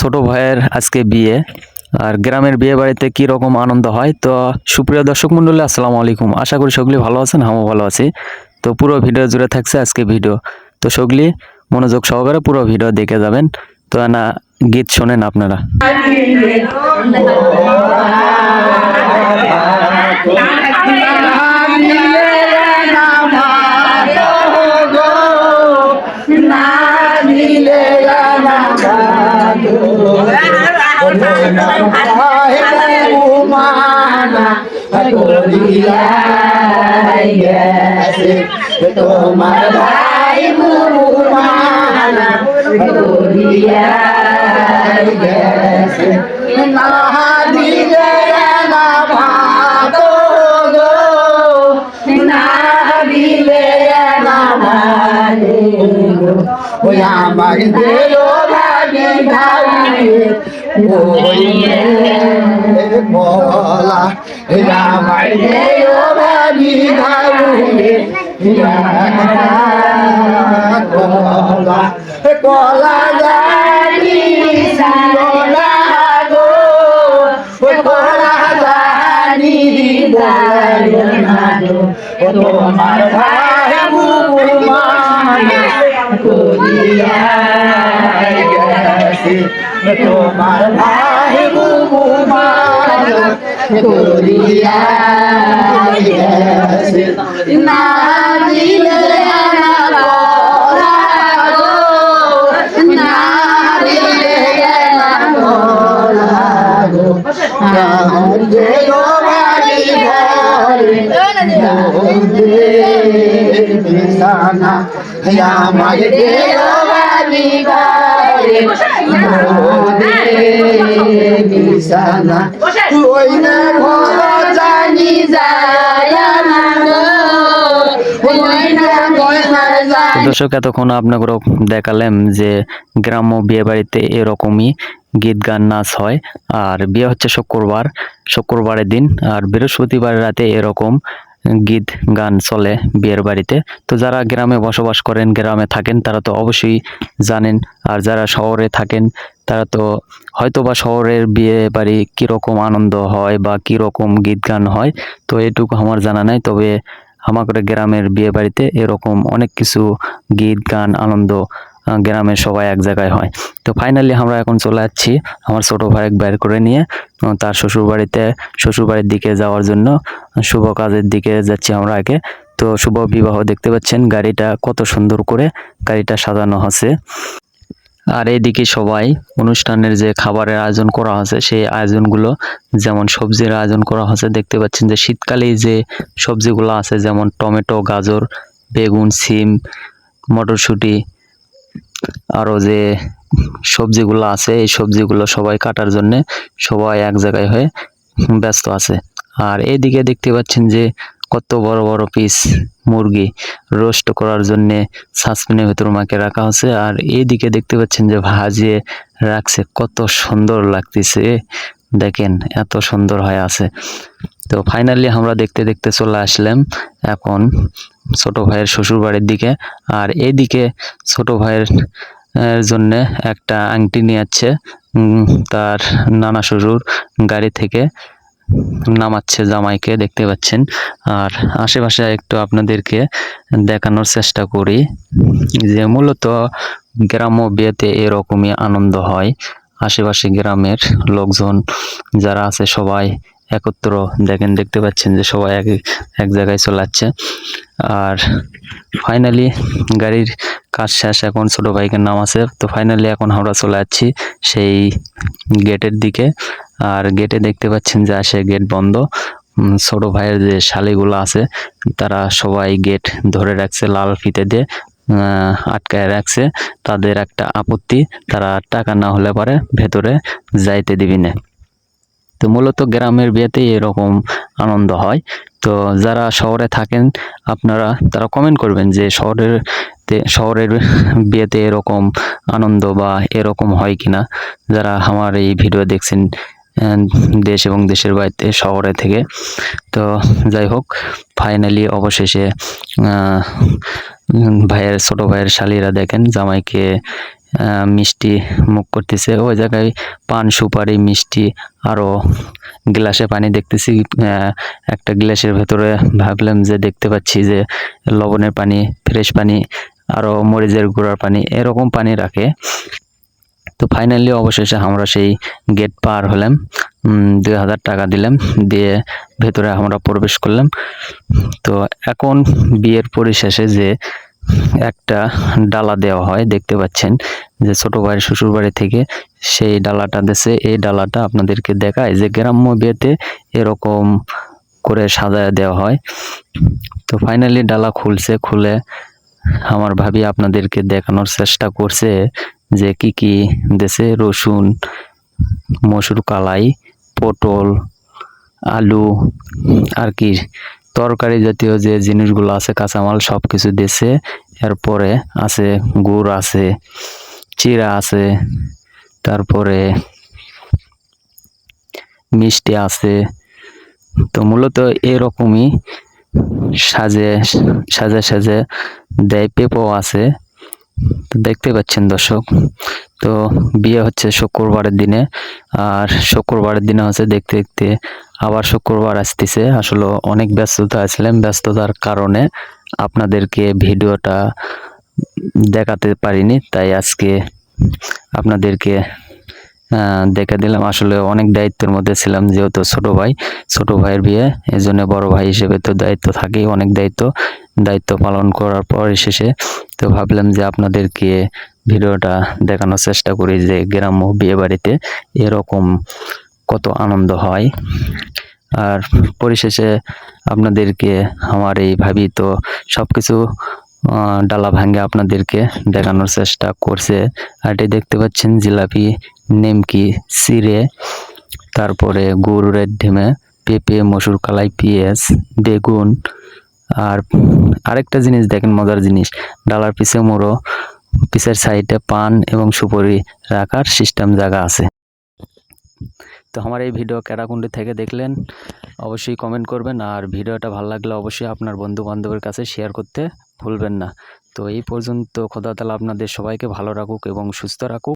ছোট ভাইয়ের আজকে বিয়ে। আর গ্রামের বিয়ে বাড়িতে কি রকম আনন্দ হয়। তো সুপ্রিয় দর্শক মণ্ডলী, আসসালামু আলাইকুম। আশা করি সকলেই ভালো আছেন, আমিও ভালো আছি। তো পুরো ভিডিও জুড়ে থাকছে আজকে ভিডিও। তো সকলেই মনোযোগ সহকারে পুরো ভিডিও দেখে যাবেন। তো না গীত শোনেন আপনারা। তোমার ভাই মুমানা করিয়া গেছে না দিলে না ভাতো গো না দিলে না ভালো ওই আমার দেলো ভাবি ভাই ওই বলা আমার দেলো ভাবি ভাই কলা জানি সারা গো কলা জানি তোমার ভাই মুমানা করিয়া গেছে তোমার ভাই মুমানা করিয়া গেছে না দিলে দর্শক, এতক্ষণ আপনাকে দেখালাম যে গ্রাম্য বিয়ে বাড়িতে এরকমই গীত গান নাচ হয়। আর বিয়ে হচ্ছে শুক্রবারের দিন, আর বৃহস্পতিবার রাতে এরকম গীত গান চলে বিয়ের বাড়িতে। তো যারা গ্রামে বসবাস করেন, গ্রামে থাকেন, তারা তো অবশ্যই জানেন। আর যারা শহরে থাকেন তারা তো হয়তো বা শহরের বিয়ে বাড়ি কীরকম আনন্দ হয় বা কীরকম গীত গান হয়, তো এটুকু আমার জানা নাই। তবে আমাদের গ্রামের বিয়ে বাড়িতে এরকম অনেক কিছু গীত গান আনন্দ, গ্রামের সবাই এক জায়গায় হয়। তো ফাইনালি আমরা এখন চলে যাচ্ছি আমার ছোট ভাই বের করে নিয়ে তার শ্বশুরবাড়ির দিকে যাওয়ার জন্য। শুভ কাজের দিকে যাচ্ছি আমরা আগে। তো শুভ বিবাহ দেখতে পাচ্ছেন, গাড়িটা কত সুন্দর করে গাড়িটা সাজানো আছে। আর এইদিকে সবাই অনুষ্ঠানের যে খাবারের আয়োজন করা হয়েছে, সেই আয়োজনগুলো যেমন সবজির আয়োজন করা হয়েছে, দেখতে পাচ্ছেন যে শীতকালে যে সবজিগুলো আছে যেমন টমেটো, গাজর, বেগুন, সিম, মটরশুঁটি, আরও যে সবজিগুলো আছে এই সবজিগুলো সবাই কাটার জন্যে সবাই এক জায়গায় হয়ে ব্যস্ত আছে। আর এইদিকে দেখতে পাচ্ছেন যে কত বড় বড় পিস মুরগি রোস্ট করার জন্যে সাসপেনের ভিতর মাকে রাখা হয়েছে। আর এইদিকে দেখতে পাচ্ছেন যে ভাজিয়ে রাখছে, কত সুন্দর লাগতেছে, দেখেন এত সুন্দর হয়ে আছে। তো ফাইনালি আমরা দেখতে দেখতে চলে আসলাম এখন ছোট ভাইয়ের শ্বশুর বাড়ির দিকে। আর এইদিকে ছোট ভাইয়ের জন্য একটা আংটি নিয়ে যাচ্ছে তার নানা শ্বশুর, গাড়ি থেকে নামাচ্ছে জামাইকে, দেখতে পাচ্ছেন। আর আশেপাশে একটু আপনাদেরকে দেখানোর চেষ্টা করি যে মূলত গ্রাম্য বিয়েতে এরকমই আনন্দ হয়। আশেপাশে গ্রামের লোকজন যারা আছে সবাই একত্র দেখতে পাচ্ছেন যে সবাই এক জায়গায় চলে যাচ্ছে। আর ফাইনালি গাড়ির কাজ শেষ, এখন ছোট ভাইকে নামাছে। তো ফাইনালি এখন আমরা চলে যাচ্ছি সেই গেটের দিকে। আর গেটে দেখতে পাচ্ছেন যে আসে গেট বন্ধ। ছোট ভাইয়ের যে শালিগুলো আছে তারা সবাই গেট ধরে রাখছে, লাল ফিতে দিয়ে আটকায় রাখছে। তাদের একটা আপত্তি, তারা টাকা না হলে পরে ভেতরে যাইতে দিবি না। তো মূলত গ্রামের বিয়েতে এরকম আনন্দ হয়। তো যারা শহরে থাকেন আপনারা তারা কমেন্ট করবেন যে শহরের বিয়েতে এরকম আনন্দ বা এরকম হয় কিনা। যারা আমার এই ভিডিও দেখছেন দেশ এবং দেশের বাইরে শহরে থেকে। তো যাই হোক, ফাইনালি অবশেষে ছোট ভাইয়ের শালীরা দেখেন জামাইকে মিষ্টি মুখ করতেছে। ওই জায়গায় পান সুপারি মিষ্টি আরও গ্লাসে পানি দেখতেছি। একটা গ্লাসের ভেতরে ভাবলাম যে দেখতে পাচ্ছি যে লবণের পানি, ফ্রেশ পানি, আরও মরিচের গুঁড়ার পানি, এরকম পানি রাখে। তো ফাইনালি অবশেষে আমরা সেই গেট পার হলাম, 2000 টাকা দিলাম, দিয়ে ভেতরে আমরা প্রবেশ করলাম। তো এখন বিয়ের পরিশেষে যে একটা ডালা দেওয়া হয়, দেখতে পাচ্ছেন যে ছোট ভাইয়ের শ্বশুর বাড়ি থেকে সেই ডালাটা দিছে। এই ডালাটা আপনাদেরকে দেখায় যে গ্রাম্য বিয়েতে এরকম করে সাজায় দেওয়া হয়। তো ফাইনালি ডালা খুলছে, খুলে আমার ভাবি আপনাদেরকে দেখানোর চেষ্টা করছে যে কি কি দেশে রসুন, মসুর কালাই, পটল, আলু আর কি তরকারি জাতীয় যে জিনিসগুলো আছে কাঁচামাল সব কিছু দিছে। এরপরে আছে গুড়, আছে চিড়া, আছে তারপরে মিষ্টি আছে। তো মূলত এরকমই সাজে সাজে সাজে দেয়। পেঁপো আছে। তো দেখতে পাচ্ছেন দর্শক, তো বিয়ে হচ্ছে শুক্রবারের দিনে, আর শুক্রবারের দিনে হচ্ছে দেখতে দেখতে আবার শুক্রবার আসতেছে। আসলে অনেক ব্যস্ততা ছিলাম, ব্যস্ততার কারণে আপনাদেরকে ভিডিওটা দেখাতে পারিনি, তাই আজকে আপনাদেরকে দেখে দিলাম। আসলে অনেক দায়িত্বের মধ্যে ছিলাম, যেহেতু ছোট ভাইয়ের বিয়ে, এই জন্য বড় ভাই হিসেবে তো দায়িত্ব থাকেই, অনেক দায়িত্ব পালন করার পর শেষে তো ভাবলাম যে আপনাদেরকে ভিডিওটা দেখানোর চেষ্টা করি যে গ্রাম্য বিয়ে বাড়িতে এরকম কত আনন্দ হয়। আর পরিশেষে আপনাদেরকে আমার এই ভাবি তো সবকিছু ডালা ভাঙ্গে আপনাদেরকে দেখানোর চেষ্টা করছে। আর এটি দেখতে পাচ্ছেন জিলাপি, নেমকি, চিড়ে, তারপরে গুড়ের ডিমে, পেঁপে, মসুর কালাই, পেঁয়াজ, বেগুন, আর আরেকটা জিনিস দেখেন, মজার জিনিস, ডালার পিছের সাইডে পান এবং সুপারি রাখার সিস্টেম জায়গা আছে। তো আমার এই ভিডিও কেরাকুন্ডি থেকে দেখলেন অবশ্যই কমেন্ট করবেন, আর ভিডিওটা ভালো লাগলে অবশ্যই আপনার বন্ধু বান্ধবের কাছে শেয়ার করতে ভুলবেন না। তো এই পর্যন্ত, খোদা তাআলা আপনাদের সবাইকে ভালো রাখুক এবং সুস্থ রাখুক।